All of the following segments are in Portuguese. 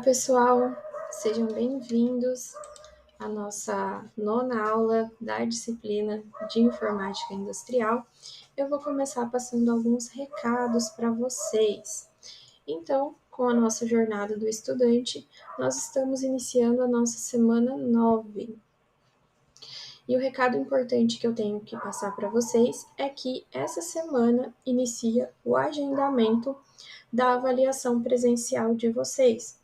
pessoal, sejam bem-vindos à nossa nona aula da disciplina de Informática Industrial. Eu vou começar passando alguns recados para vocês. Então, com a nossa jornada do estudante, nós estamos iniciando a nossa semana 9. E o recado importante que eu tenho que passar para vocês é que essa semana inicia o agendamento da avaliação presencial de vocês.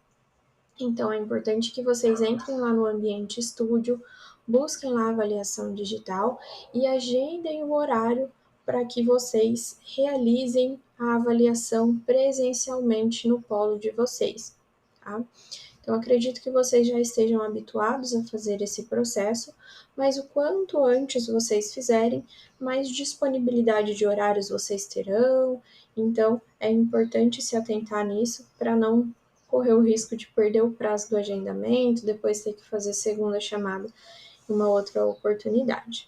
Então, é importante que vocês entrem lá no Ambiente Estúdio, busquem lá a avaliação digital e agendem o horário para que vocês realizem a avaliação presencialmente no polo de vocês, tá? Então, acredito que vocês já estejam habituados a fazer esse processo, mas o quanto antes vocês fizerem, mais disponibilidade de horários vocês terão. Então, é importante se atentar nisso para não correr o risco de perder o prazo do agendamento, depois ter que fazer segunda chamada em uma outra oportunidade.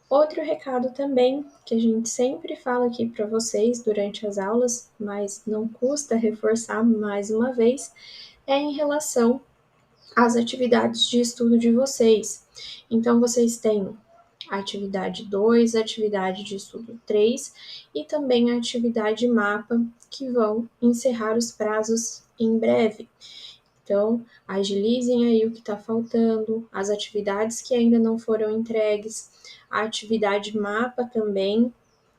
Outro recado também, que a gente sempre fala aqui para vocês durante as aulas, mas não custa reforçar mais uma vez, é em relação às atividades de estudo de vocês. Então, vocês têm a atividade 2, a atividade de estudo 3 e também a atividade mapa, que vão encerrar os prazos em breve. Então, agilizem aí o que está faltando, as atividades que ainda não foram entregues, a atividade mapa também,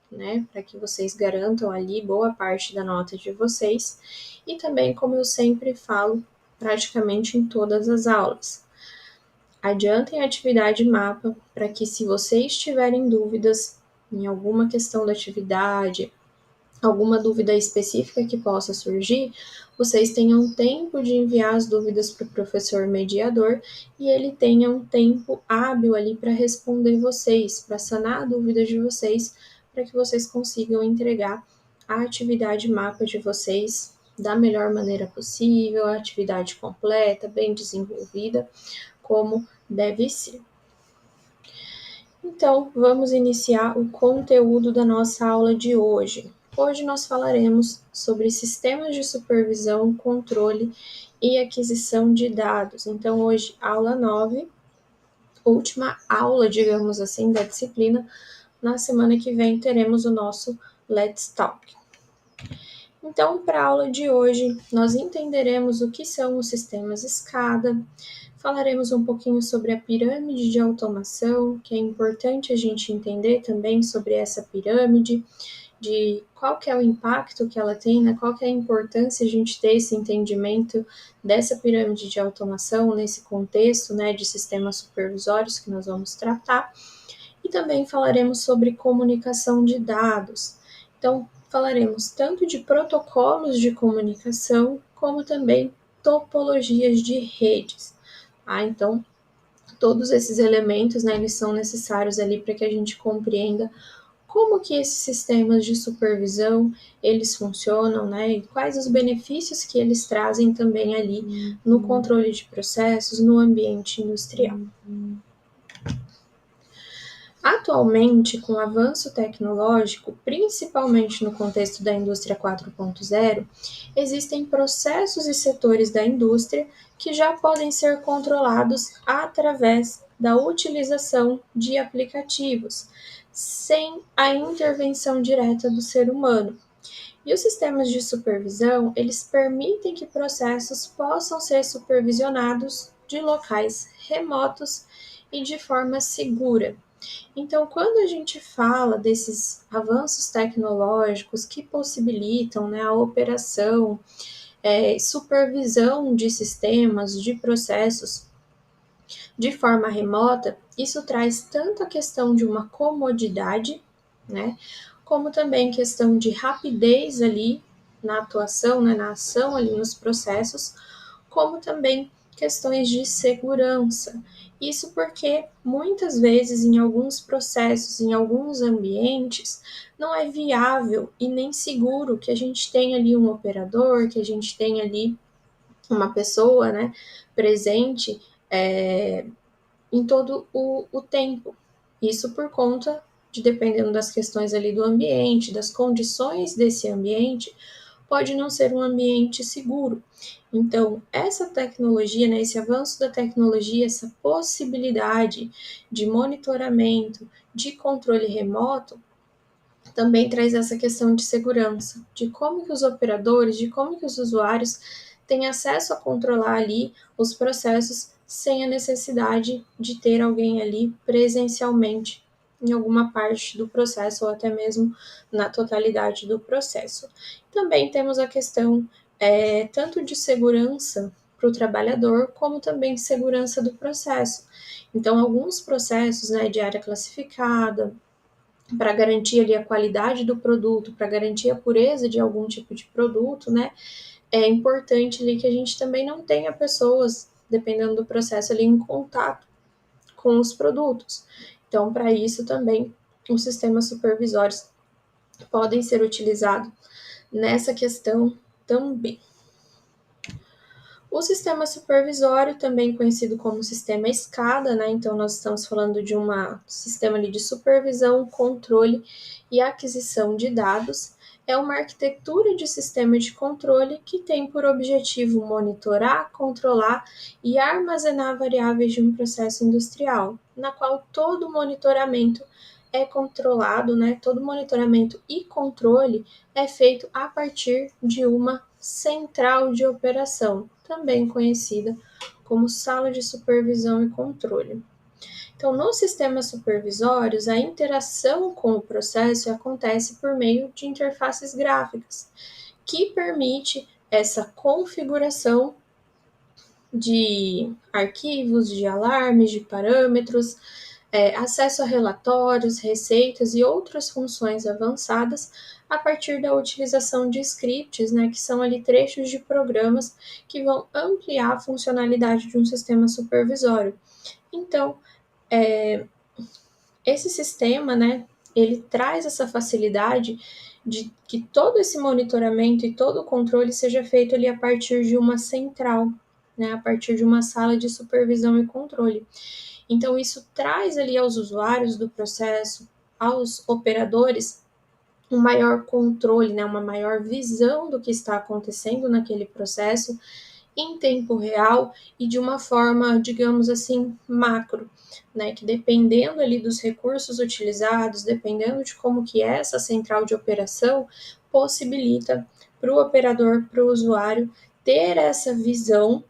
né, para que vocês garantam ali boa parte da nota de vocês. E também, como eu sempre falo, praticamente em todas as aulas, adiantem a atividade mapa para que, se vocês tiverem dúvidas em alguma questão da atividade, alguma dúvida específica que possa surgir, vocês tenham tempo de enviar as dúvidas para o professor mediador e ele tenha um tempo hábil ali para responder vocês, para sanar a dúvida de vocês, para que vocês consigam entregar a atividade mapa de vocês da melhor maneira possível, a atividade completa, bem desenvolvida, como deve ser. Então, vamos iniciar o conteúdo da nossa aula de hoje. Hoje nós falaremos sobre sistemas de supervisão, controle e aquisição de dados. Então, hoje, aula 9, última aula, digamos assim, da disciplina. Na semana que vem, teremos o nosso Let's Talk. Então, para a aula de hoje, nós entenderemos o que são os sistemas escada, falaremos um pouquinho sobre a pirâmide de automação, que é importante a gente entender também sobre essa pirâmide, de qual que é o impacto que ela tem, né? Qual que é a importância a gente ter esse entendimento dessa pirâmide de automação nesse contexto, né, de sistemas supervisórios que nós vamos tratar. E também falaremos sobre comunicação de dados. Então, falaremos tanto de protocolos de comunicação, como também topologias de redes. Então, todos esses elementos, né, eles são necessários ali para que a gente compreenda como que esses sistemas de supervisão, eles funcionam, né, e quais os benefícios que eles trazem também ali no controle de processos, no ambiente industrial. Atualmente, com o avanço tecnológico, principalmente no contexto da indústria 4.0, existem processos e setores da indústria que já podem ser controlados através da utilização de aplicativos, sem a intervenção direta do ser humano. E os sistemas de supervisão, eles permitem que processos possam ser supervisionados de locais remotos e de forma segura. Então, quando a gente fala desses avanços tecnológicos que possibilitam, né, a operação, supervisão de sistemas, de processos de forma remota, isso traz tanto a questão de uma comodidade, né, como também questão de rapidez ali na atuação, né, na ação ali nos processos, como também questões de segurança. Isso porque muitas vezes em alguns processos, em alguns ambientes, não é viável e nem seguro que a gente tenha ali um operador, que a gente tenha ali uma pessoa, né, presente em todo o tempo. Isso por conta de, dependendo das questões ali do ambiente, das condições desse ambiente, pode não ser um ambiente seguro. Então, essa tecnologia, né, esse avanço da tecnologia, essa possibilidade de monitoramento, de controle remoto, também traz essa questão de segurança, de como que os operadores, de como que os usuários têm acesso a controlar ali os processos sem a necessidade de ter alguém ali presencialmente em alguma parte do processo ou até mesmo na totalidade do processo. Também temos a questão tanto de segurança para o trabalhador, como também de segurança do processo. Então, alguns processos, né, de área classificada, para garantir ali a qualidade do produto, para garantir a pureza de algum tipo de produto, né? É importante ali que a gente também não tenha pessoas, dependendo do processo, ali em contato com os produtos. Então, para isso também, os sistemas supervisórios podem ser utilizados nessa questão também. O sistema supervisório, também conhecido como sistema escada, né? Então, nós estamos falando de um sistema ali de supervisão, controle e aquisição de dados. É uma arquitetura de sistema de controle que tem por objetivo monitorar, controlar e armazenar variáveis de um processo industrial, na qual todo monitoramento é controlado, né? Todo monitoramento e controle é feito a partir de uma central de operação, também conhecida como sala de supervisão e controle. Então, nos sistemas supervisórios, a interação com o processo acontece por meio de interfaces gráficas, que permite essa configuração de arquivos, de alarmes, de parâmetros, acesso a relatórios, receitas e outras funções avançadas a partir da utilização de scripts, né, que são ali trechos de programas que vão ampliar a funcionalidade de um sistema supervisório. Então, esse sistema, né, ele traz essa facilidade de que todo esse monitoramento e todo o controle seja feito ali a partir de uma central, né, a partir de uma sala de supervisão e controle. Então, isso traz ali aos usuários do processo, aos operadores, um maior controle, né, uma maior visão do que está acontecendo naquele processo em tempo real e de uma forma, digamos assim, macro, né, que dependendo ali dos recursos utilizados, dependendo de como que é essa central de operação, possibilita para o operador, para o usuário, ter essa visão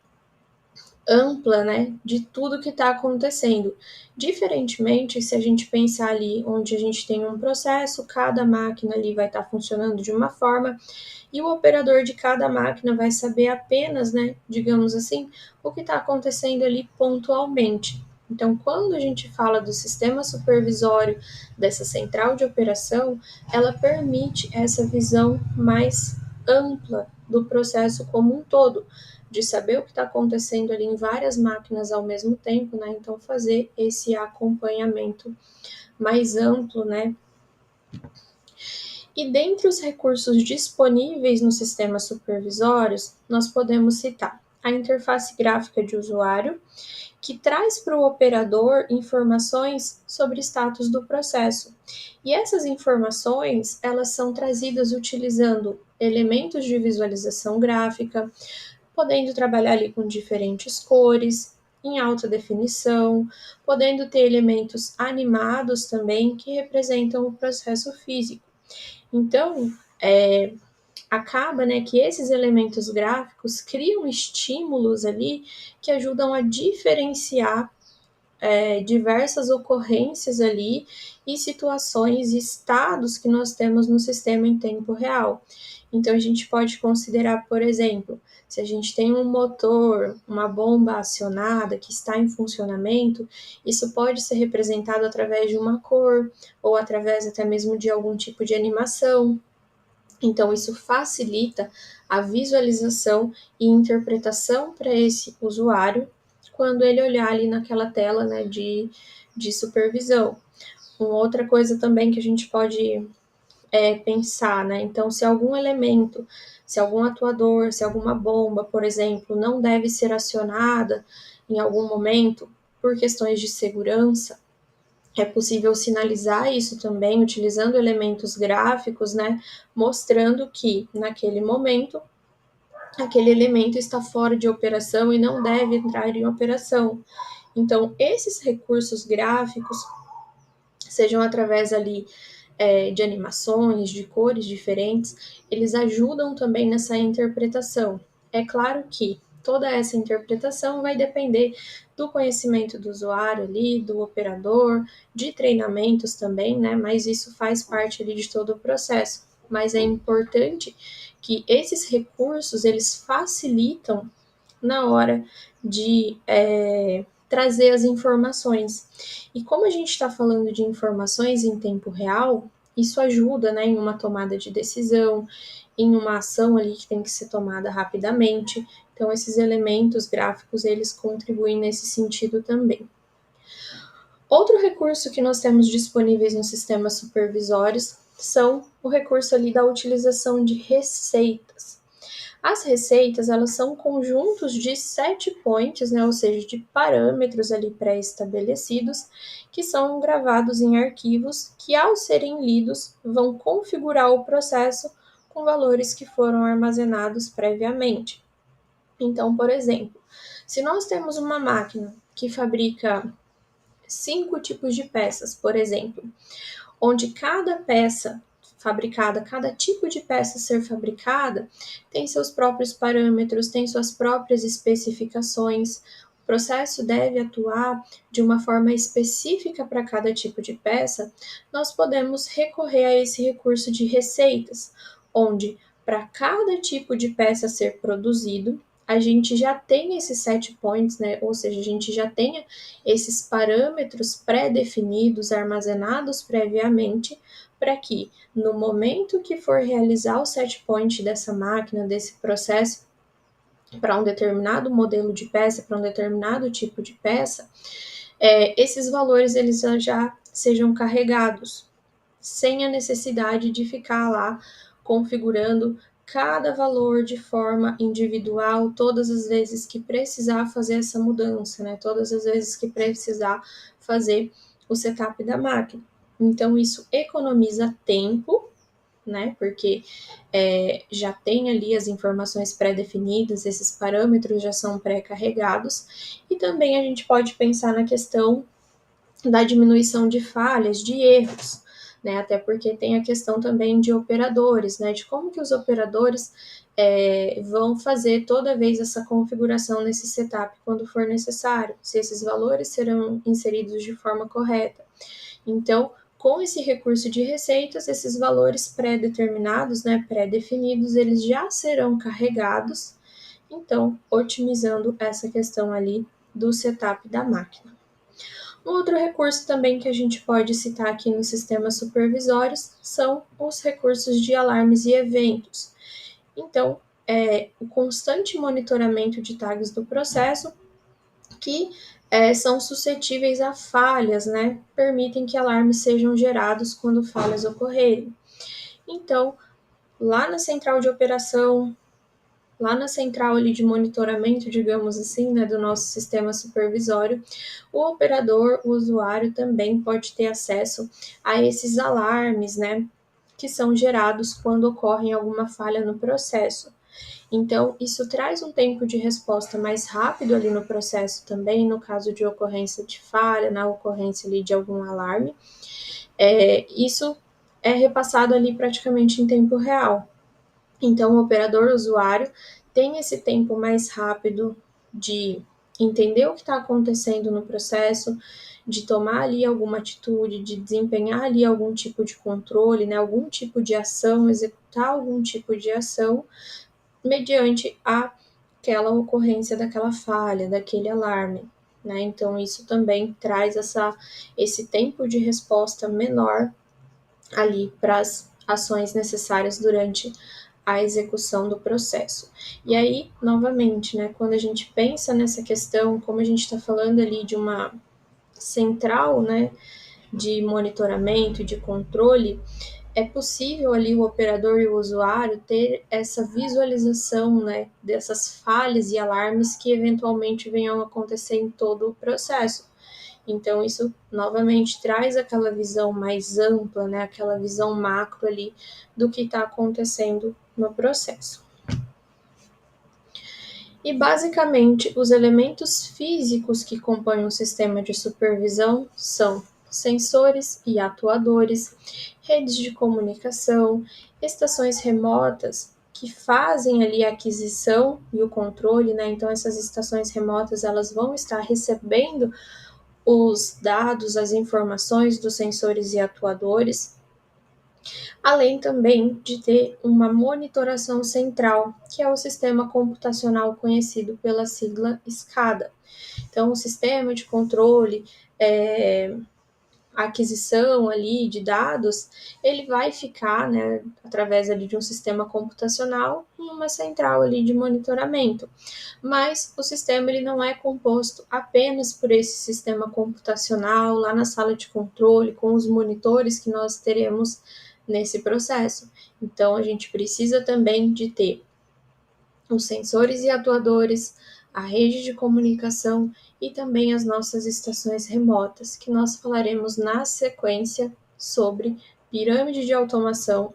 ampla, né, de tudo que está acontecendo. Diferentemente, se a gente pensar ali onde a gente tem um processo, cada máquina ali vai estar funcionando de uma forma e o operador de cada máquina vai saber apenas, né, digamos assim, o que está acontecendo ali pontualmente. Então, quando a gente fala do sistema supervisório dessa central de operação, ela permite essa visão mais ampla do processo como um todo, de saber o que está acontecendo ali em várias máquinas ao mesmo tempo, né? Então, fazer esse acompanhamento mais amplo, né? E dentre os recursos disponíveis nos sistemas supervisórios, nós podemos citar a interface gráfica de usuário, que traz para o operador informações sobre o status do processo. E essas informações, elas são trazidas utilizando elementos de visualização gráfica, podendo trabalhar ali com diferentes cores, em alta definição, podendo ter elementos animados também que representam o processo físico. Então, acaba, né, que esses elementos gráficos criam estímulos ali que ajudam a diferenciar diversas ocorrências ali e situações e estados que nós temos no sistema em tempo real. Então, a gente pode considerar, por exemplo, se a gente tem um motor, uma bomba acionada que está em funcionamento, isso pode ser representado através de uma cor ou através até mesmo de algum tipo de animação. Então, isso facilita a visualização e interpretação para esse usuário quando ele olhar ali naquela tela, né, de supervisão. Uma outra coisa também que a gente pode pensar, né? Então, se algum elemento, se algum atuador, se alguma bomba, por exemplo, não deve ser acionada em algum momento por questões de segurança, É possível sinalizar isso também utilizando elementos gráficos, né, mostrando que naquele momento aquele elemento está fora de operação e não deve entrar em operação. Então, esses recursos gráficos, sejam através ali de animações, de cores diferentes, eles ajudam também nessa interpretação. É claro que toda essa interpretação vai depender do conhecimento do usuário ali, do operador, de treinamentos também, né? Mas isso faz parte ali de todo o processo. Mas é importante que esses recursos, eles facilitam na hora de trazer as informações. E como a gente está falando de informações em tempo real, isso ajuda, né, em uma tomada de decisão, em uma ação ali que tem que ser tomada rapidamente. Então, esses elementos gráficos, eles contribuem nesse sentido também. Outro recurso que nós temos disponíveis nos sistemas supervisórios são o recurso ali da utilização de receitas. As receitas, elas são conjuntos de set points, né, ou seja, de parâmetros ali pré-estabelecidos, que são gravados em arquivos que, ao serem lidos, vão configurar o processo com valores que foram armazenados previamente. Então, por exemplo, se nós temos uma máquina que fabrica 5 tipos de peças, por exemplo, onde cada peça fabricada, cada tipo de peça a ser fabricada, tem seus próprios parâmetros, tem suas próprias especificações. O processo deve atuar de uma forma específica para cada tipo de peça. Nós podemos recorrer a esse recurso de receitas, onde para cada tipo de peça a ser produzido, a gente já tem esses set points, né? Ou seja, a gente já tem esses parâmetros pré-definidos, armazenados previamente, para que no momento que for realizar o set point dessa máquina, desse processo, para um determinado modelo de peça, para um determinado tipo de peça, esses valores eles já sejam carregados, sem a necessidade de ficar lá configurando cada valor de forma individual, todas as vezes que precisar fazer essa mudança, né? Todas as vezes que precisar fazer o setup da máquina. Então, isso economiza tempo, né? Porque já tem ali as informações pré-definidas, esses parâmetros já são pré-carregados, e também a gente pode pensar na questão da diminuição de falhas, de erros, né? Até porque tem a questão também de operadores, né? De como que os operadores vão fazer toda vez essa configuração nesse setup quando for necessário, se esses valores serão inseridos de forma correta. Então, com esse recurso de receitas, esses valores pré-determinados, né, pré-definidos, eles já serão carregados, então, otimizando essa questão ali do setup da máquina. Um outro recurso também que a gente pode citar aqui nos sistemas supervisórios são os recursos de alarmes e eventos. Então, o constante monitoramento de tags do processo que são suscetíveis a falhas, né? Permitem que alarmes sejam gerados quando falhas ocorrerem. Então, lá na central de operação, lá na central ali de monitoramento, digamos assim, né, do nosso sistema supervisório, o operador, o usuário também pode ter acesso a esses alarmes, né, que são gerados quando ocorre alguma falha no processo. Então, isso traz um tempo de resposta mais rápido ali no processo também, no caso de ocorrência de falha, na ocorrência ali de algum alarme. Isso é repassado ali praticamente em tempo real. Então, o operador usuário tem esse tempo mais rápido de entender o que está acontecendo no processo, de tomar ali alguma atitude, de desempenhar ali algum tipo de controle, né, algum tipo de ação, executar algum tipo de ação, mediante aquela ocorrência daquela falha, daquele alarme. Né? Então, isso também traz esse tempo de resposta menor ali para as ações necessárias durante a execução do processo. E aí, novamente, né, quando a gente pensa nessa questão, como a gente está falando ali de uma central, né, de monitoramento e de controle, é possível ali o operador e o usuário ter essa visualização, né, dessas falhas e alarmes que eventualmente venham a acontecer em todo o processo. Então, isso novamente traz aquela visão mais ampla, né, aquela visão macro ali do que está acontecendo no processo. E basicamente, os elementos físicos que compõem um sistema de supervisão são sensores e atuadores, redes de comunicação, estações remotas que fazem ali a aquisição e o controle, né? Então essas estações remotas elas vão estar recebendo os dados, as informações dos sensores e atuadores, além também de ter uma monitoração central, que é o sistema computacional conhecido pela sigla SCADA. Então, o sistema de controle, aquisição ali de dados, ele vai ficar, né, através ali de um sistema computacional em uma central ali de monitoramento. Mas o sistema ele não é composto apenas por esse sistema computacional lá na sala de controle com os monitores que nós teremos nesse processo. Então a gente precisa também de ter os sensores e atuadores, a rede de comunicação e também as nossas estações remotas, que nós falaremos na sequência sobre pirâmide de automação,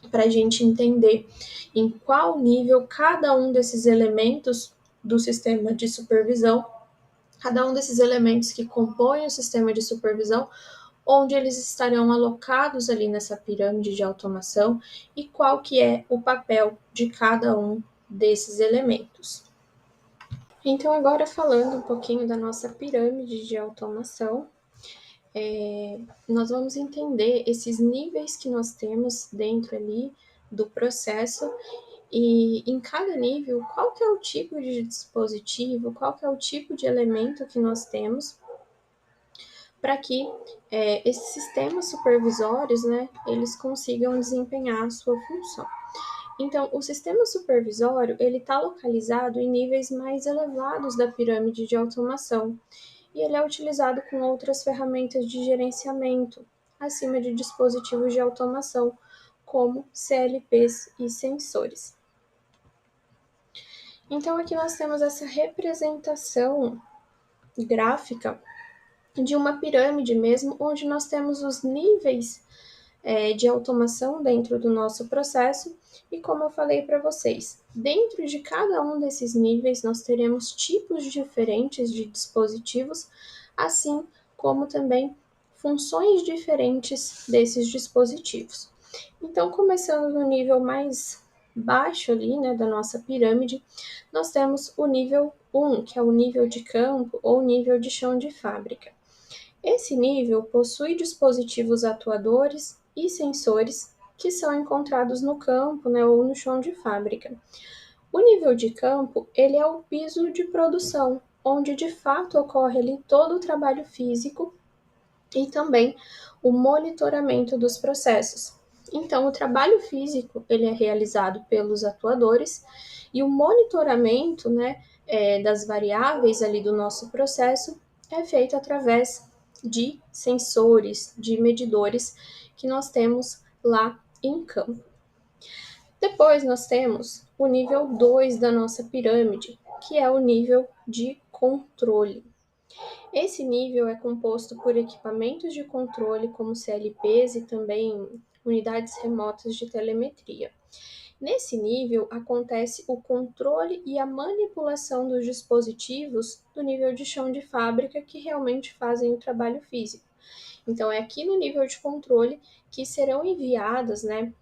para a gente entender em qual nível cada um desses elementos do sistema de supervisão, cada um desses elementos que compõem o sistema de supervisão, onde eles estarão alocados ali nessa pirâmide de automação e qual que é o papel de cada um desses elementos. Então, agora falando um pouquinho da nossa pirâmide de automação, nós vamos entender esses níveis que nós temos dentro ali do processo e em cada nível, qual que é o tipo de dispositivo, qual que é o tipo de elemento que nós temos para que esses sistemas supervisórios, né, eles consigam desempenhar a sua função. Então, o sistema supervisório, ele está localizado em níveis mais elevados da pirâmide de automação, e ele é utilizado com outras ferramentas de gerenciamento, acima de dispositivos de automação, como CLPs e sensores. Então, aqui nós temos essa representação gráfica de uma pirâmide mesmo, onde nós temos os níveis de automação dentro do nosso processo, e como eu falei para vocês, dentro de cada um desses níveis nós teremos tipos diferentes de dispositivos, assim como também funções diferentes desses dispositivos. Então, começando no nível mais baixo ali, né, da nossa pirâmide, nós temos o nível 1, que é o nível de campo ou nível de chão de fábrica. Esse nível possui dispositivos atuadores e sensores que são encontrados no campo, né, ou no chão de fábrica. O nível de campo, ele é o piso de produção, onde de fato ocorre ali todo o trabalho físico e também o monitoramento dos processos. Então, o trabalho físico ele é realizado pelos atuadores e o monitoramento, né, das variáveis ali do nosso processo é feito através de sensores, de medidores que nós temos lá em campo. Depois nós temos o nível 2 da nossa pirâmide, que é o nível de controle. Esse nível é composto por equipamentos de controle como CLPs e também unidades remotas de telemetria. Nesse nível acontece o controle e a manipulação dos dispositivos do nível de chão de fábrica que realmente fazem o trabalho físico. Então é aqui no nível de controle que serão enviadas, né,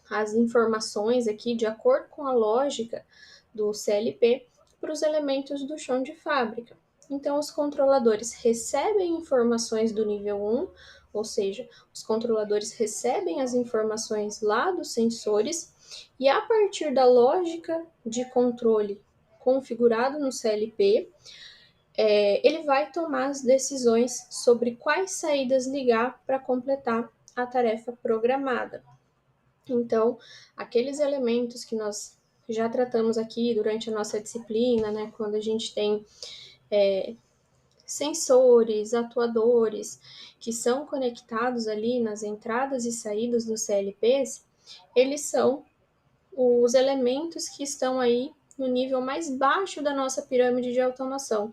as informações aqui de acordo com a lógica do CLP para os elementos do chão de fábrica. Então, os controladores recebem informações do nível 1, ou seja, os controladores recebem as informações lá dos sensores e a partir da lógica de controle configurado no CLP, ele vai tomar as decisões sobre quais saídas ligar para completar a tarefa programada. Então, aqueles elementos que nós já tratamos aqui durante a nossa disciplina, né, quando a gente tem sensores, atuadores, que são conectados ali nas entradas e saídas dos CLPs, eles são os elementos que estão aí no nível mais baixo da nossa pirâmide de automação,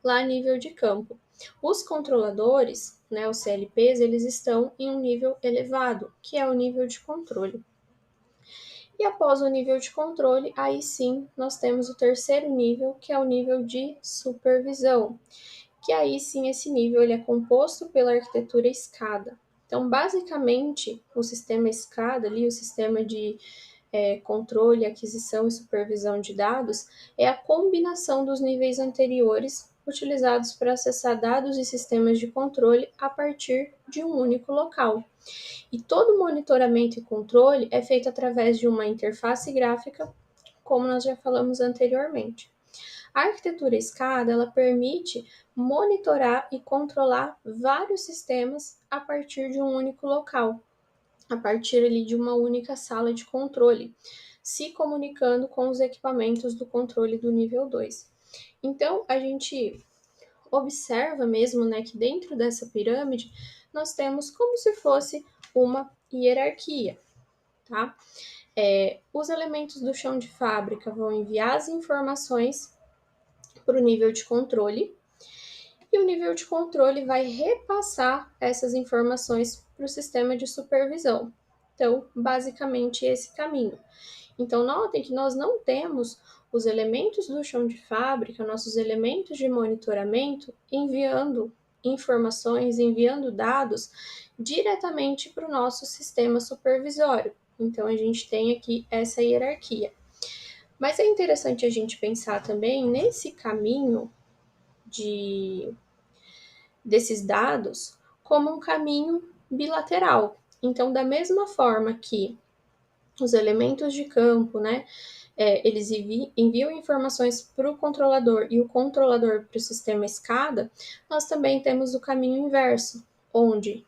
lá a nível de campo. Os controladores, né, os CLPs, eles estão em um nível elevado, que é o nível de controle. E após o nível de controle, aí sim nós temos o terceiro nível, que é o nível de supervisão, que aí sim esse nível ele é composto pela arquitetura escada. Então, basicamente, o sistema escada ali, o sistema de controle, aquisição e supervisão de dados, é a combinação dos níveis anteriores utilizados para acessar dados e sistemas de controle a partir de um único local. E todo monitoramento e controle é feito através de uma interface gráfica, como nós já falamos anteriormente. A arquitetura escada, ela permite monitorar e controlar vários sistemas a partir de um único local, a partir ali de uma única sala de controle, se comunicando com os equipamentos do controle do nível 2. Então, a gente observa mesmo, né, que dentro dessa pirâmide nós temos como se fosse uma hierarquia, tá? Os elementos do chão de fábrica vão enviar as informações para o nível de controle e o nível de controle vai repassar essas informações para o sistema de supervisão. Então, basicamente esse caminho. Então, notem que nós não temos os elementos do chão de fábrica, nossos elementos de monitoramento, enviando informações, enviando dados diretamente para o nosso sistema supervisório. Então, a gente tem aqui essa hierarquia. Mas é interessante a gente pensar também nesse caminho desses dados como um caminho bilateral. Então, da mesma forma que os elementos de campo, né, eles enviam informações para o controlador e o controlador para o sistema escada, nós também temos o caminho inverso, onde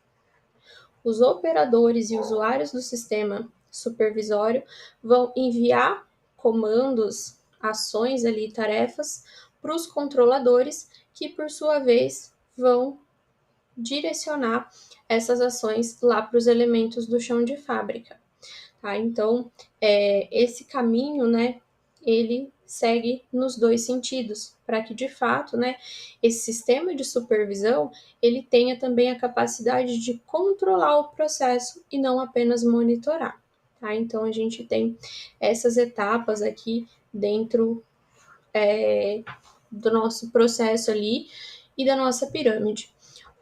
os operadores e usuários do sistema supervisório vão enviar comandos, ações ali, tarefas para os controladores, que por sua vez vão direcionar essas ações lá para os elementos do chão de fábrica. Tá? Então, esse caminho, né, ele segue nos dois sentidos, para que de fato, né, esse sistema de supervisão, ele tenha também a capacidade de controlar o processo e não apenas monitorar. Tá? Então, a gente tem essas etapas aqui dentro do nosso processo ali e da nossa pirâmide.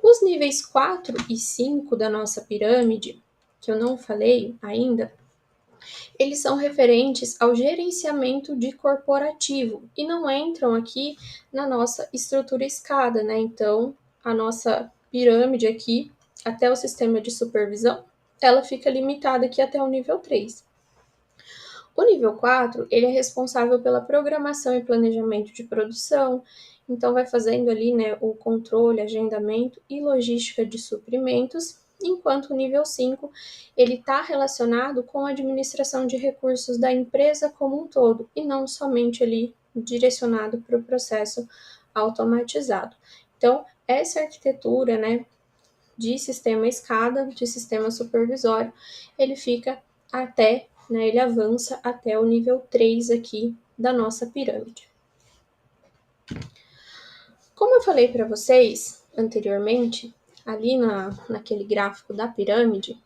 Os níveis 4 e 5 da nossa pirâmide, que eu não falei ainda, eles são referentes ao gerenciamento de corporativo e não entram aqui na nossa estrutura escada, né? Então, a nossa pirâmide aqui, até o sistema de supervisão, ela fica limitada aqui até o nível 3. O nível 4, ele é responsável pela programação e planejamento de produção, então vai fazendo ali, né, o controle, agendamento e logística de suprimentos, enquanto o nível 5, ele está relacionado com a administração de recursos da empresa como um todo, e não somente ali direcionado para o processo automatizado. Então, essa arquitetura, né, de sistema escada, de sistema supervisório, ele fica até, né, ele avança até o nível 3 aqui da nossa pirâmide. Como eu falei para vocês anteriormente, ali naquele gráfico da pirâmide,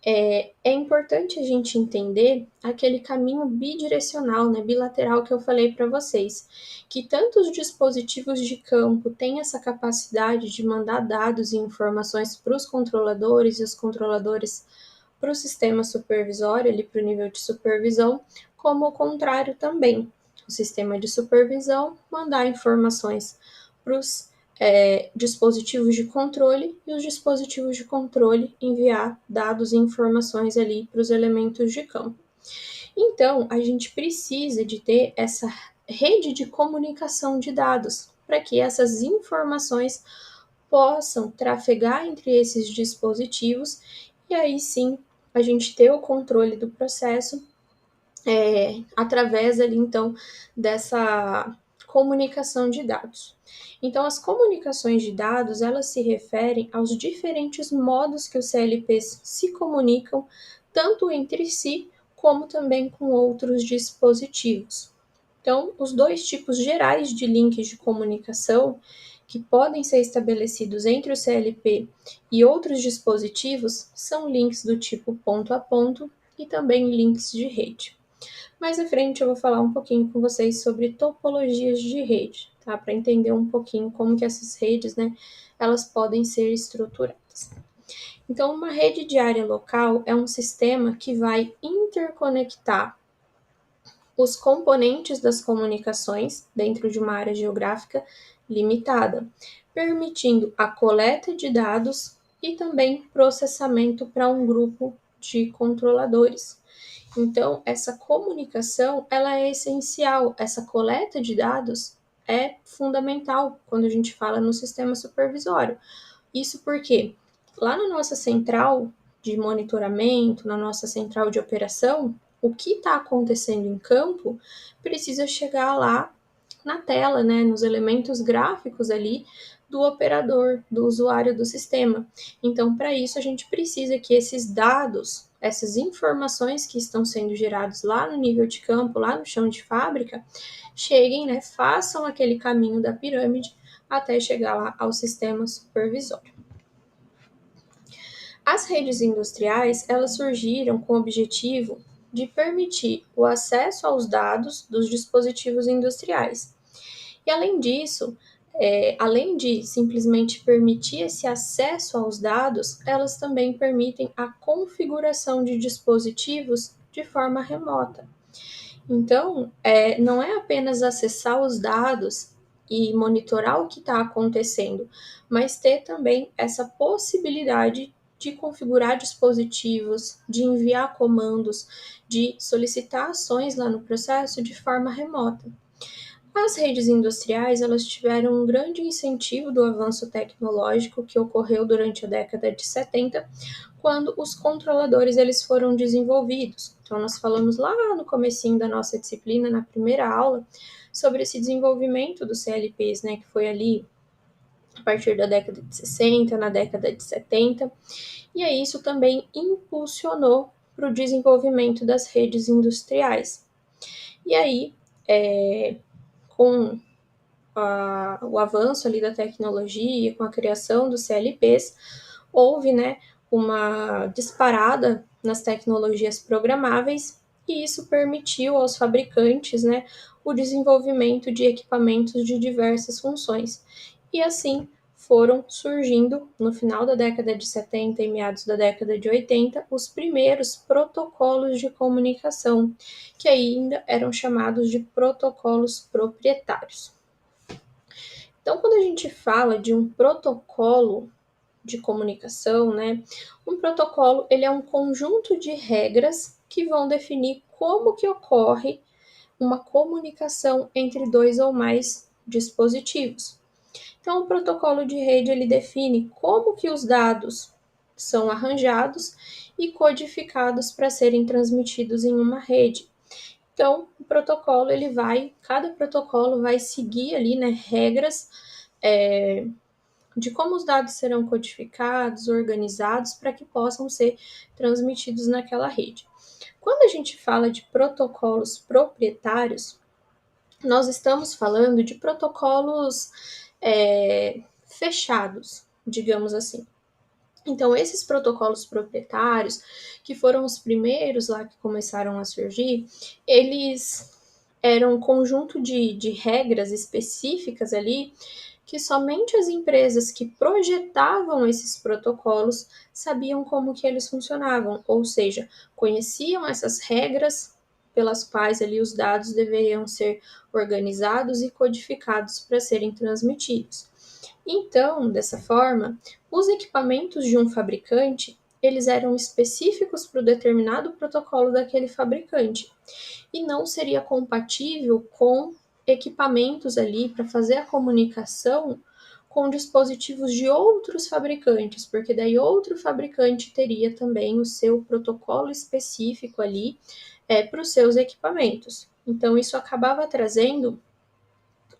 é importante a gente entender aquele caminho bidirecional, né, bilateral que eu falei para vocês, que tanto os dispositivos de campo têm essa capacidade de mandar dados e informações para os controladores e os controladores para o sistema supervisório, ali para o nível de supervisão, como o contrário também. O sistema de supervisão mandar informações para os dispositivos de controle e os dispositivos de controle enviar dados e informações ali para os elementos de campo. Então, a gente precisa de ter essa rede de comunicação de dados para que essas informações possam trafegar entre esses dispositivos e aí sim a gente ter o controle do processo através ali então dessa comunicação de dados. Então, as comunicações de dados, elas se referem aos diferentes modos que os CLPs se comunicam, tanto entre si, como também com outros dispositivos. Então, os dois tipos gerais de links de comunicação, que podem ser estabelecidos entre o CLP e outros dispositivos são links do tipo ponto a ponto e também links de rede. Mais à frente eu vou falar um pouquinho com vocês sobre topologias de rede, tá? Para entender um pouquinho como que essas redes, né, elas podem ser estruturadas. Então, uma rede de área local é um sistema que vai interconectar os componentes das comunicações dentro de uma área geográfica limitada, permitindo a coleta de dados e também processamento para um grupo de controladores. Então, essa comunicação, ela é essencial, essa coleta de dados é fundamental quando a gente fala no sistema supervisório. Isso porque lá na nossa central de monitoramento, na nossa central de operação, o que está acontecendo em campo precisa chegar lá na tela, né, nos elementos gráficos ali do operador, do usuário do sistema. Então, para isso, a gente precisa que esses dados, essas informações que estão sendo geradas lá no nível de campo, lá no chão de fábrica, cheguem, né, façam aquele caminho da pirâmide até chegar lá ao sistema supervisório. As redes industriais, elas surgiram com o objetivo de permitir o acesso aos dados dos dispositivos industriais. E além disso, além de simplesmente permitir esse acesso aos dados, elas também permitem a configuração de dispositivos de forma remota. Então, não é apenas acessar os dados e monitorar o que está acontecendo, mas ter também essa possibilidade de configurar dispositivos, de enviar comandos, de solicitar ações lá no processo de forma remota. As redes industriais, elas tiveram um grande incentivo do avanço tecnológico que ocorreu durante a década de 70, quando os controladores eles foram desenvolvidos. Então, nós falamos lá no comecinho da nossa disciplina, na primeira aula, sobre esse desenvolvimento dos CLPs, né, que foi ali a partir da década de 60, na década de 70, e aí isso também impulsionou para o desenvolvimento das redes industriais. E aí, com o avanço ali da tecnologia, com a criação dos CLPs, houve, né, uma disparada nas tecnologias programáveis e isso permitiu aos fabricantes, né, o desenvolvimento de equipamentos de diversas funções. E assim foram surgindo, no final da década de 70 e meados da década de 80, os primeiros protocolos de comunicação, que ainda eram chamados de protocolos proprietários. Então, quando a gente fala de um protocolo de comunicação, né, um protocolo ele é um conjunto de regras que vão definir como que ocorre uma comunicação entre dois ou mais dispositivos. Então, o protocolo de rede ele define como que os dados são arranjados e codificados para serem transmitidos em uma rede. Então, o protocolo cada protocolo vai seguir ali, né, regras de como os dados serão codificados, organizados para que possam ser transmitidos naquela rede. Quando a gente fala de protocolos proprietários, nós estamos falando de protocolos fechados, digamos assim. Então, esses protocolos proprietários, que foram os primeiros lá que começaram a surgir, eles eram um conjunto de regras específicas ali que somente as empresas que projetavam esses protocolos sabiam como que eles funcionavam, ou seja, conheciam essas regras pelas quais ali os dados deveriam ser organizados e codificados para serem transmitidos. Então, dessa forma, os equipamentos de um fabricante, eles eram específicos para o determinado protocolo daquele fabricante e não seria compatível com equipamentos ali para fazer a comunicação com dispositivos de outros fabricantes, porque daí outro fabricante teria também o seu protocolo específico ali para os seus equipamentos. Então, isso acabava trazendo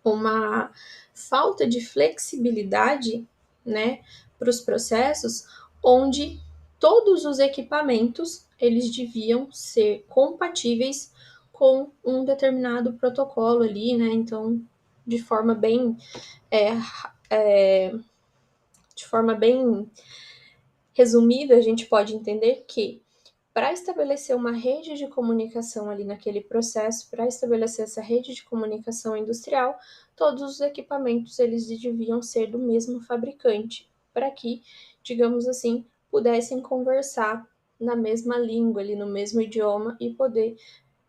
uma falta de flexibilidade, né, para os processos, onde todos os equipamentos eles deviam ser compatíveis com um determinado protocolo ali, né? Então, de forma bem de forma bem resumida, a gente pode entender que para estabelecer uma rede de comunicação ali naquele processo, para estabelecer essa rede de comunicação industrial, todos os equipamentos eles deviam ser do mesmo fabricante, para que, digamos assim, pudessem conversar na mesma língua, ali no mesmo idioma e poder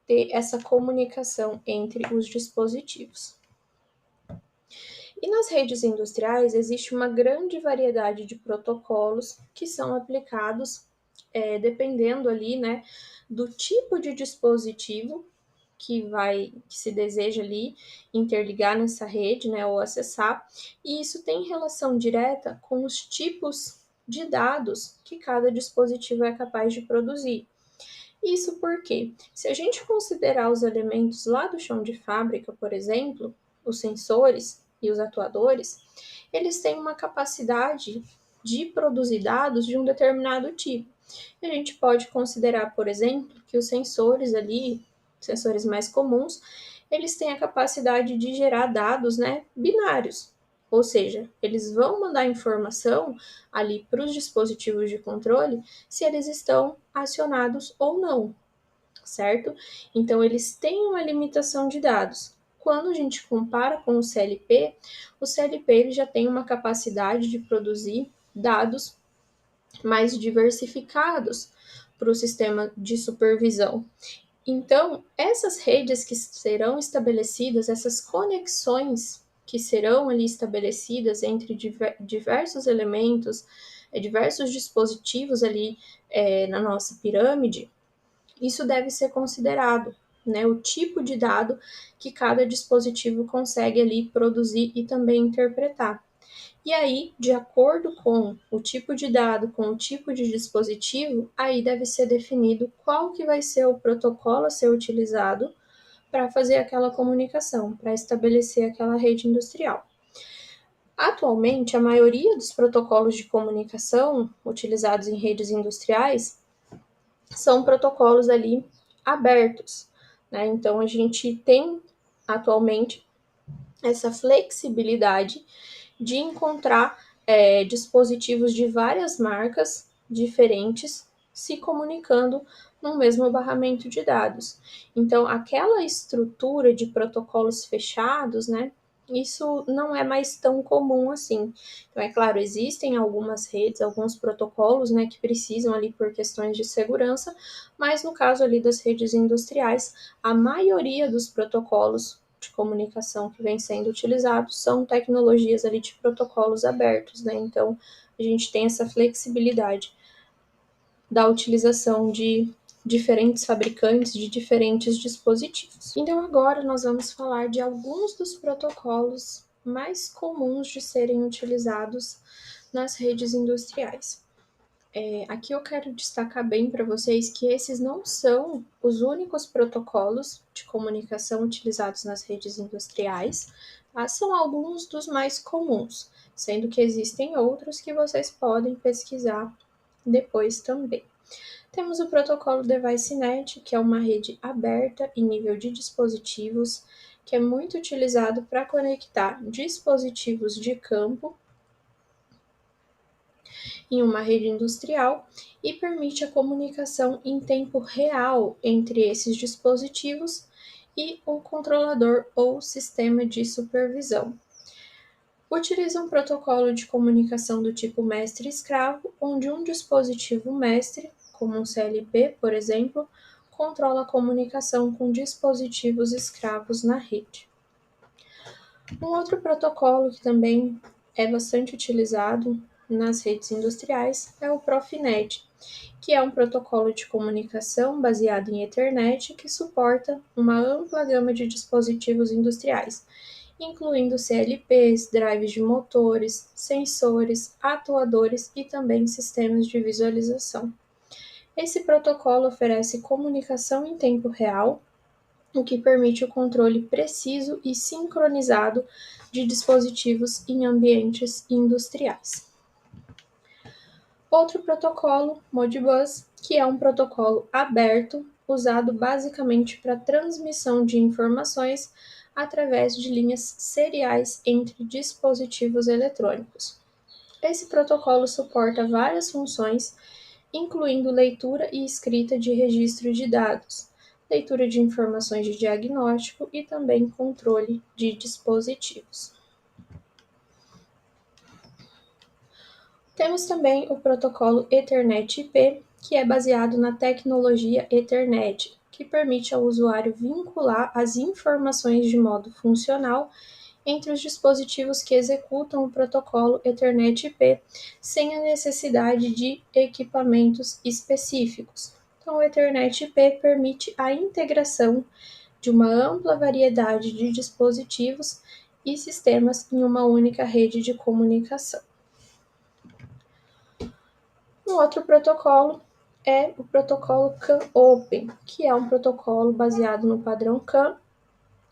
ter essa comunicação entre os dispositivos. E nas redes industriais existe uma grande variedade de protocolos que são aplicados dependendo ali, né, do tipo de dispositivo que se deseja ali interligar nessa rede, né, ou acessar, e isso tem relação direta com os tipos de dados que cada dispositivo é capaz de produzir. Isso porque, se a gente considerar os elementos lá do chão de fábrica, por exemplo, os sensores e os atuadores, eles têm uma capacidade de produzir dados de um determinado tipo. E a gente pode considerar, por exemplo, que os sensores ali, sensores mais comuns, eles têm a capacidade de gerar dados, né, binários. Ou seja, eles vão mandar informação ali para os dispositivos de controle se eles estão acionados ou não, certo? Então, eles têm uma limitação de dados. Quando a gente compara com o CLP ele já tem uma capacidade de produzir dados mais diversificados para o sistema de supervisão. Então, essas redes que serão estabelecidas, essas conexões que serão ali estabelecidas entre diversos elementos, diversos dispositivos ali na nossa pirâmide, isso deve ser considerado, né? O tipo de dado que cada dispositivo consegue ali produzir e também interpretar. E aí, de acordo com o tipo de dado, com o tipo de dispositivo, aí deve ser definido qual que vai ser o protocolo a ser utilizado para fazer aquela comunicação, para estabelecer aquela rede industrial. Atualmente, a maioria dos protocolos de comunicação utilizados em redes industriais são protocolos ali abertos, né? Então, a gente tem atualmente essa flexibilidade de encontrar dispositivos de várias marcas diferentes se comunicando no mesmo barramento de dados. Então, aquela estrutura de protocolos fechados, né? Isso não é mais tão comum assim. Então, é claro, existem algumas redes, alguns protocolos, né, que precisam ali por questões de segurança, mas no caso ali das redes industriais, a maioria dos protocolos de comunicação que vem sendo utilizados são tecnologias ali de protocolos abertos, né? Então, a gente tem essa flexibilidade da utilização de diferentes fabricantes, de diferentes dispositivos. Então, agora nós vamos falar de alguns dos protocolos mais comuns de serem utilizados nas redes industriais. Aqui eu quero destacar bem para vocês que esses não são os únicos protocolos de comunicação utilizados nas redes industriais, tá? São alguns dos mais comuns, sendo que existem outros que vocês podem pesquisar depois também. Temos o protocolo DeviceNet, que é uma rede aberta em nível de dispositivos, que é muito utilizado para conectar dispositivos de campo em uma rede industrial e permite a comunicação em tempo real entre esses dispositivos e o controlador ou sistema de supervisão. Utiliza um protocolo de comunicação do tipo mestre-escravo, onde um dispositivo mestre, como um CLP, por exemplo, controla a comunicação com dispositivos escravos na rede. Um outro protocolo que também é bastante utilizado nas redes industriais é o Profinet, que é um protocolo de comunicação baseado em Ethernet que suporta uma ampla gama de dispositivos industriais, incluindo CLPs, drives de motores, sensores, atuadores e também sistemas de visualização. Esse protocolo oferece comunicação em tempo real, o que permite o controle preciso e sincronizado de dispositivos em ambientes industriais. Outro protocolo, Modbus, que é um protocolo aberto usado basicamente para transmissão de informações através de linhas seriais entre dispositivos eletrônicos. Esse protocolo suporta várias funções, incluindo leitura e escrita de registro de dados, leitura de informações de diagnóstico e também controle de dispositivos. Temos também o protocolo Ethernet IP, que é baseado na tecnologia Ethernet, que permite ao usuário vincular as informações de modo funcional entre os dispositivos que executam o protocolo Ethernet IP, sem a necessidade de equipamentos específicos. Então, o Ethernet IP permite a integração de uma ampla variedade de dispositivos e sistemas em uma única rede de comunicação. Um outro protocolo é o protocolo CAN Open, que é um protocolo baseado no padrão CAN,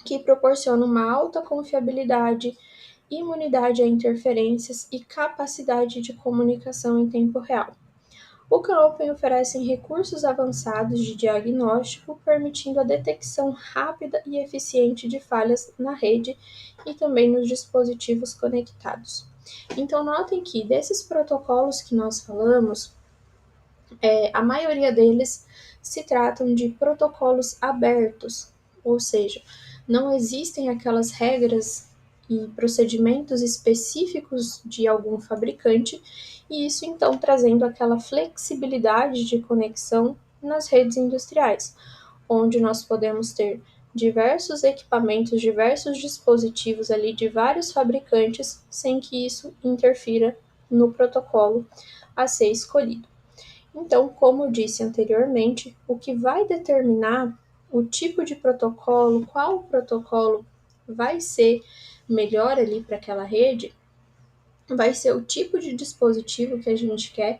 que proporciona uma alta confiabilidade, imunidade a interferências e capacidade de comunicação em tempo real. O CAN Open oferece recursos avançados de diagnóstico, permitindo a detecção rápida e eficiente de falhas na rede e também nos dispositivos conectados. Então, notem que desses protocolos que nós falamos, a maioria deles se tratam de protocolos abertos, ou seja, não existem aquelas regras e procedimentos específicos de algum fabricante, e isso então trazendo aquela flexibilidade de conexão nas redes industriais, onde nós podemos ter diversos equipamentos, diversos dispositivos ali de vários fabricantes, sem que isso interfira no protocolo a ser escolhido. Então, como eu disse anteriormente, o que vai determinar o tipo de protocolo, qual protocolo vai ser melhor ali para aquela rede, vai ser o tipo de dispositivo que a gente quer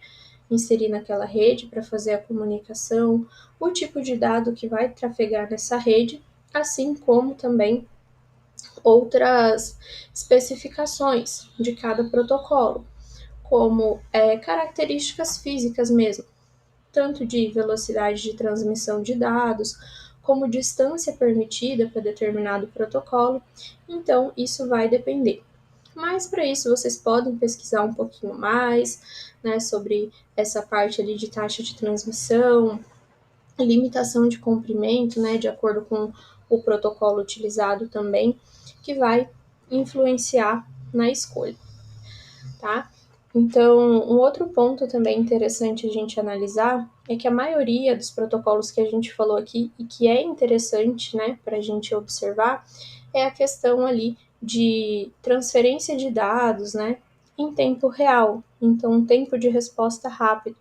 inserir naquela rede para fazer a comunicação, o tipo de dado que vai trafegar nessa rede, assim como também outras especificações de cada protocolo, como características físicas mesmo, tanto de velocidade de transmissão de dados, como distância permitida para determinado protocolo, então isso vai depender. Mas para isso vocês podem pesquisar um pouquinho mais, né, sobre essa parte ali de taxa de transmissão, limitação de comprimento, né, de acordo com o protocolo utilizado também, que vai influenciar na escolha, tá? Então, um outro ponto também interessante a gente analisar é que a maioria dos protocolos que a gente falou aqui e que é interessante, né, para a gente observar, é a questão ali de transferência de dados, né, em tempo real. Então, um tempo de resposta rápido,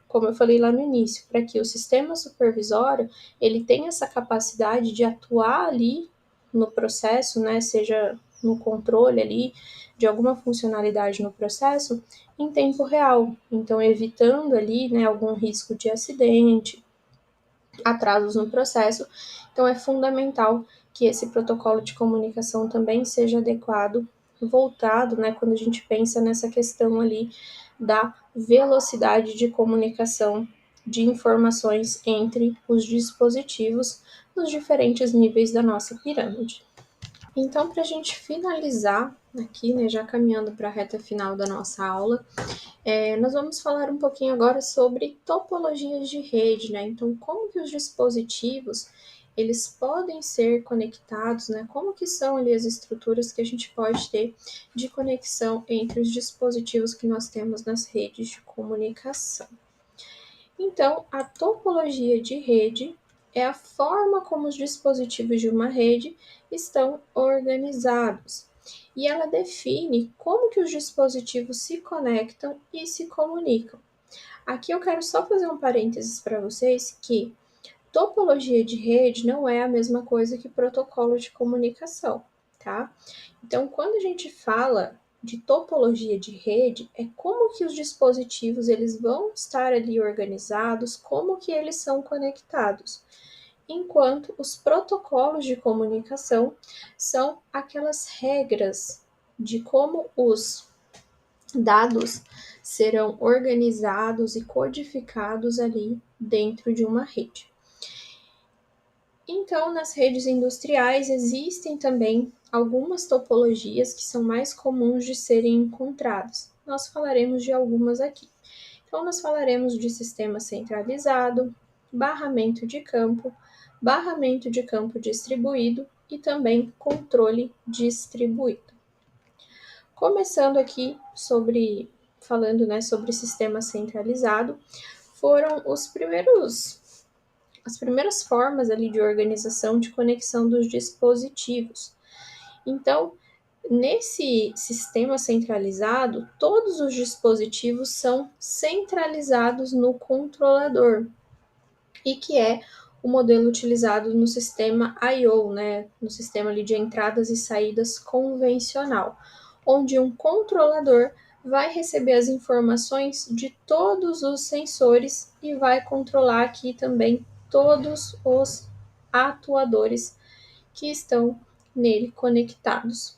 como eu falei lá no início, para que o sistema supervisório ele tenha essa capacidade de atuar ali no processo, né, seja no controle ali de alguma funcionalidade no processo em tempo real, então evitando ali, né, algum risco de acidente, atrasos no processo. Então é fundamental que esse protocolo de comunicação também seja adequado, voltado, né, quando a gente pensa nessa questão ali da velocidade de comunicação de informações entre os dispositivos nos diferentes níveis da nossa pirâmide. Então, para a gente finalizar aqui, né, já caminhando para a reta final da nossa aula, nós vamos falar um pouquinho agora sobre topologias de rede, né? Então, como que os dispositivos eles podem ser conectados, né? Como que são ali as estruturas que a gente pode ter de conexão entre os dispositivos que nós temos nas redes de comunicação. Então, a topologia de rede é a forma como os dispositivos de uma rede estão organizados. E ela define como que os dispositivos se conectam e se comunicam. Aqui eu quero só fazer um parênteses para vocês que topologia de rede não é a mesma coisa que protocolo de comunicação, tá? Então, quando a gente fala de topologia de rede, é como que os dispositivos eles vão estar ali organizados, como que eles são conectados. Enquanto os protocolos de comunicação são aquelas regras de como os dados serão organizados e codificados ali dentro de uma rede. Então, nas redes industriais existem também algumas topologias que são mais comuns de serem encontradas. Nós falaremos de algumas aqui. Então, nós falaremos de sistema centralizado, barramento de campo distribuído e também controle distribuído. Começando aqui falando, né, sobre sistema centralizado, foram as primeiras formas ali de organização de conexão dos dispositivos. Então, nesse sistema centralizado, todos os dispositivos são centralizados no controlador, e que é o modelo utilizado no sistema I/O, né, no sistema ali de entradas e saídas convencional, onde um controlador vai receber as informações de todos os sensores e vai controlar aqui também todos os atuadores que estão nele conectados.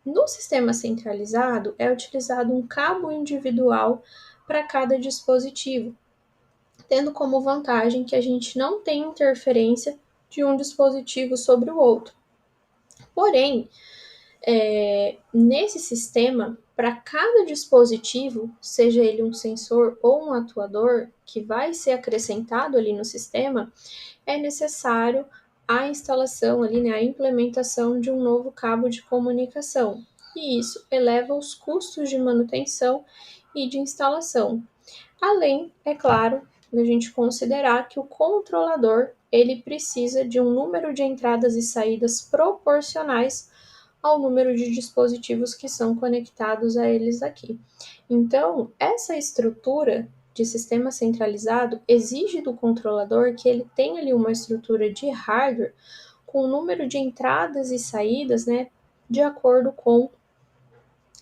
No sistema centralizado, é utilizado um cabo individual para cada dispositivo, tendo como vantagem que a gente não tem interferência de um dispositivo sobre o outro. Porém, nesse sistema, para cada dispositivo, seja ele um sensor ou um atuador que vai ser acrescentado ali no sistema, é necessário a instalação ali, né, a implementação de um novo cabo de comunicação. E isso eleva os custos de manutenção e de instalação. Além, é claro, da gente considerar que o controlador ele precisa de um número de entradas e saídas proporcionais ao número de dispositivos que são conectados a eles aqui. Então, essa estrutura de sistema centralizado exige do controlador que ele tenha ali uma estrutura de hardware com o número de entradas e saídas, né, de acordo com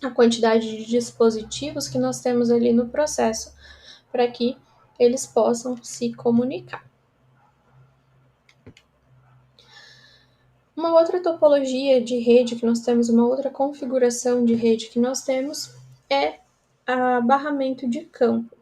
a quantidade de dispositivos que nós temos ali no processo, para que eles possam se comunicar. Uma outra topologia de rede que nós temos, uma outra configuração de rede que nós temos é a barramento de campo.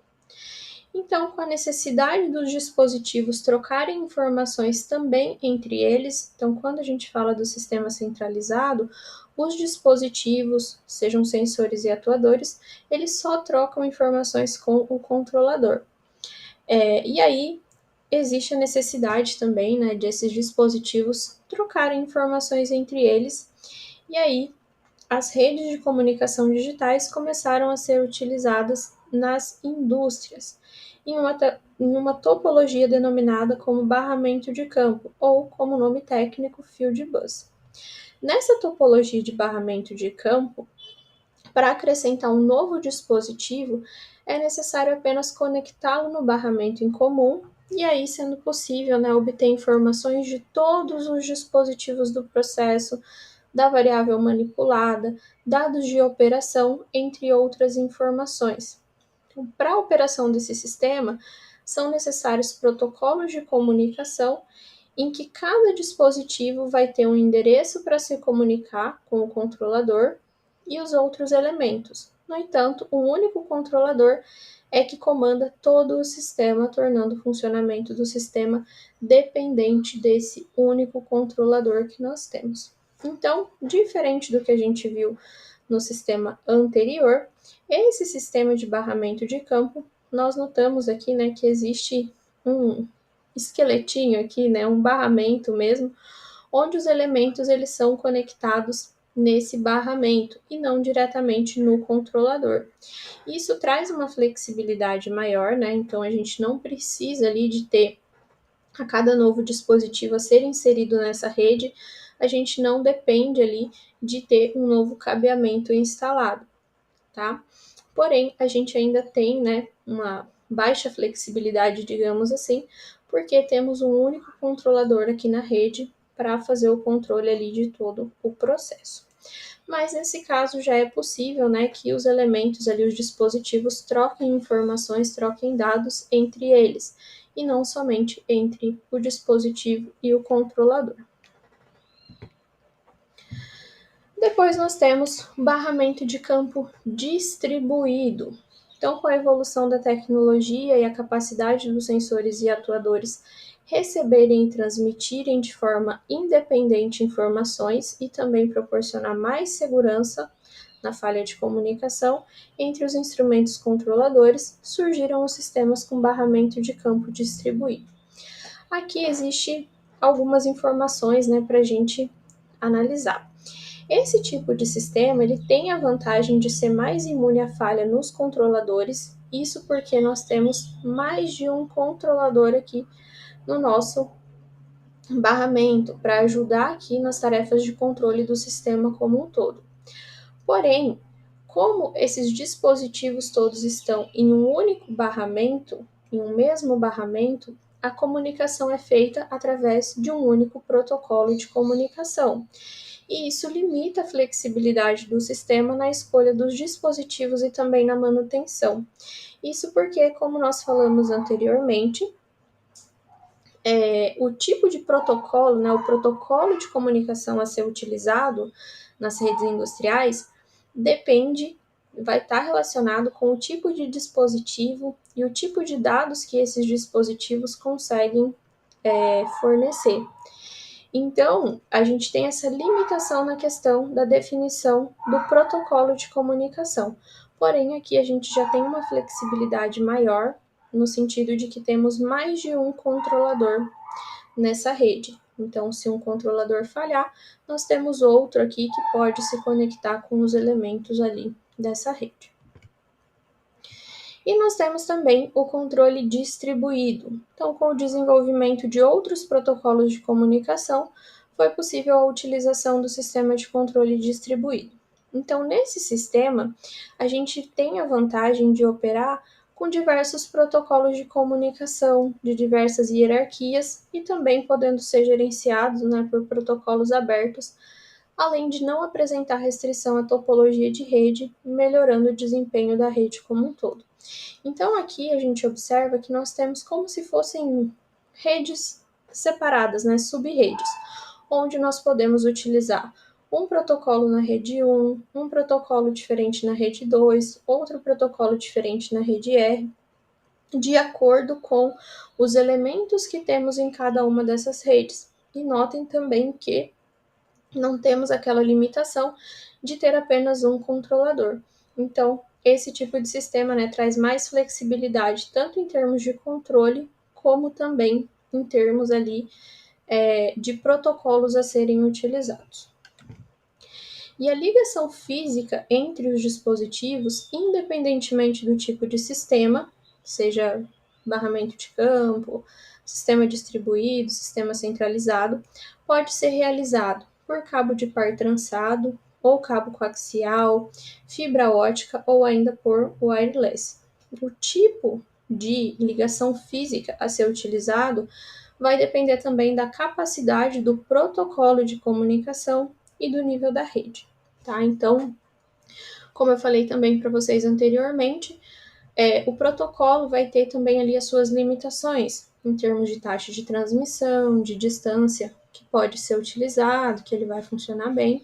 Então, com a necessidade dos dispositivos trocarem informações também entre eles, então quando a gente fala do sistema centralizado, os dispositivos, sejam sensores e atuadores, eles só trocam informações com o controlador. E aí existe a necessidade também, né, desses dispositivos trocarem informações entre eles, e aí as redes de comunicação digitais começaram a ser utilizadas nas indústrias, em uma topologia denominada como barramento de campo, ou como nome técnico, Field Bus. Nessa topologia de barramento de campo, para acrescentar um novo dispositivo, é necessário apenas conectá-lo no barramento em comum, e aí, sendo possível, né, obter informações de todos os dispositivos do processo, da variável manipulada, dados de operação, entre outras informações. Então, para a operação desse sistema, são necessários protocolos de comunicação em que cada dispositivo vai ter um endereço para se comunicar com o controlador e os outros elementos. No entanto, um único controlador é que comanda todo o sistema, tornando o funcionamento do sistema dependente desse único controlador que nós temos. Então, diferente do que a gente viu no sistema anterior, esse sistema de barramento de campo, nós notamos aqui, né, que existe um esqueletinho aqui, né, um barramento mesmo, onde os elementos eles são conectados nesse barramento e não diretamente no controlador. Isso traz uma flexibilidade maior, né? Então a gente não precisa ali de ter a cada novo dispositivo a ser inserido nessa rede, a gente não depende ali de ter um novo cabeamento instalado, tá? Porém, a gente ainda tem, né, uma baixa flexibilidade, digamos assim, porque temos um único controlador aqui na rede para fazer o controle ali de todo o processo. Mas nesse caso já é possível, né, que os elementos ali, os dispositivos, troquem informações, troquem dados entre eles, e não somente entre o dispositivo e o controlador. Depois nós temos barramento de campo distribuído. Então, com a evolução da tecnologia e a capacidade dos sensores e atuadores receberem e transmitirem de forma independente informações e também proporcionar mais segurança na falha de comunicação entre os instrumentos controladores, surgiram os sistemas com barramento de campo distribuído. Aqui existe algumas informações, para a gente analisar. Esse tipo de sistema ele tem a vantagem de ser mais imune à falha nos controladores, isso porque nós temos mais de um controlador aqui no nosso barramento para ajudar aqui nas tarefas de controle do sistema como um todo. Porém, como esses dispositivos todos estão em um único barramento, em um mesmo barramento, a comunicação é feita através de um único protocolo de comunicação. E isso limita a flexibilidade do sistema na escolha dos dispositivos e também na manutenção. Isso porque, como nós falamos anteriormente, o tipo de protocolo, o protocolo de comunicação a ser utilizado nas redes industriais vai estar relacionado com o tipo de dispositivo e o tipo de dados que esses dispositivos conseguem fornecer. Então, a gente tem essa limitação na questão da definição do protocolo de comunicação. Porém, aqui a gente já tem uma flexibilidade maior, no sentido de que temos mais de um controlador nessa rede. Então, se um controlador falhar, nós temos outro aqui que pode se conectar com os elementos ali dessa rede. E nós temos também o controle distribuído. Então, com o desenvolvimento de outros protocolos de comunicação, foi possível a utilização do sistema de controle distribuído. Então, nesse sistema, a gente tem a vantagem de operar com diversos protocolos de comunicação, de diversas hierarquias e também podendo ser gerenciados por protocolos abertos, além de não apresentar restrição à topologia de rede, melhorando o desempenho da rede como um todo. Então, aqui a gente observa que nós temos como se fossem redes separadas, sub-redes, onde nós podemos utilizar um protocolo na rede 1, um protocolo diferente na rede 2, outro protocolo diferente na rede R, de acordo com os elementos que temos em cada uma dessas redes. E notem também que não temos aquela limitação de ter apenas um controlador. Então, esse tipo de sistema traz mais flexibilidade, tanto em termos de controle, como também em termos ali de protocolos a serem utilizados. E a ligação física entre os dispositivos, independentemente do tipo de sistema, seja barramento de campo, sistema distribuído, sistema centralizado, pode ser realizado por cabo de par trançado, ou cabo coaxial, fibra ótica ou ainda por wireless. O tipo de ligação física a ser utilizado vai depender também da capacidade do protocolo de comunicação e do nível da rede, tá? Então, como eu falei também para vocês anteriormente, o protocolo vai ter também ali as suas limitações, em termos de taxa de transmissão, de distância que pode ser utilizado, que ele vai funcionar bem.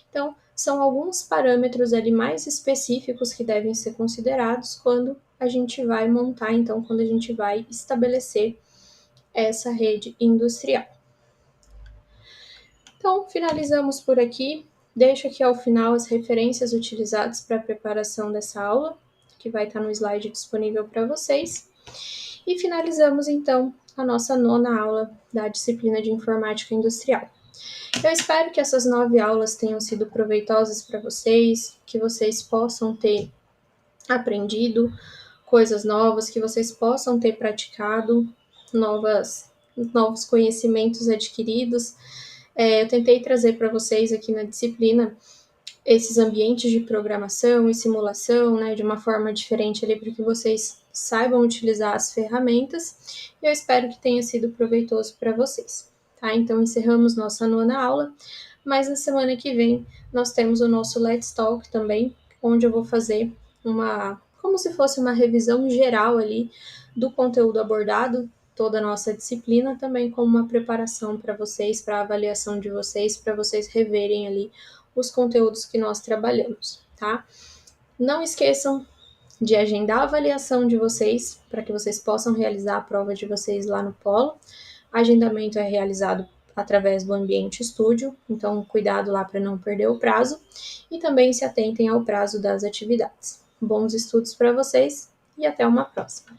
Então, são alguns parâmetros ali mais específicos que devem ser considerados quando a gente vai montar, então, quando a gente vai estabelecer essa rede industrial. Então, finalizamos por aqui. Deixo aqui ao final as referências utilizadas para a preparação dessa aula, que vai estar no slide disponível para vocês. E finalizamos, então, a nossa 9ª aula da disciplina de Informática Industrial. Eu espero que essas 9 aulas tenham sido proveitosas para vocês, que vocês possam ter aprendido coisas novas, que vocês possam ter praticado novos conhecimentos adquiridos. Eu tentei trazer para vocês aqui na disciplina esses ambientes de programação e simulação, de uma forma diferente ali para que vocês saibam utilizar as ferramentas. Eu espero que tenha sido proveitoso para vocês, tá? Então, encerramos nossa 9ª aula, mas na semana que vem nós temos o nosso Let's Talk também, onde eu vou fazer como se fosse uma revisão geral ali do conteúdo abordado, toda a nossa disciplina, também como uma preparação para vocês, para a avaliação de vocês, para vocês reverem ali os conteúdos que nós trabalhamos, tá? Não esqueçam de agendar a avaliação de vocês, para que vocês possam realizar a prova de vocês lá no Polo. Agendamento é realizado através do ambiente estúdio, então cuidado lá para não perder o prazo, e também se atentem ao prazo das atividades. Bons estudos para vocês e até uma próxima!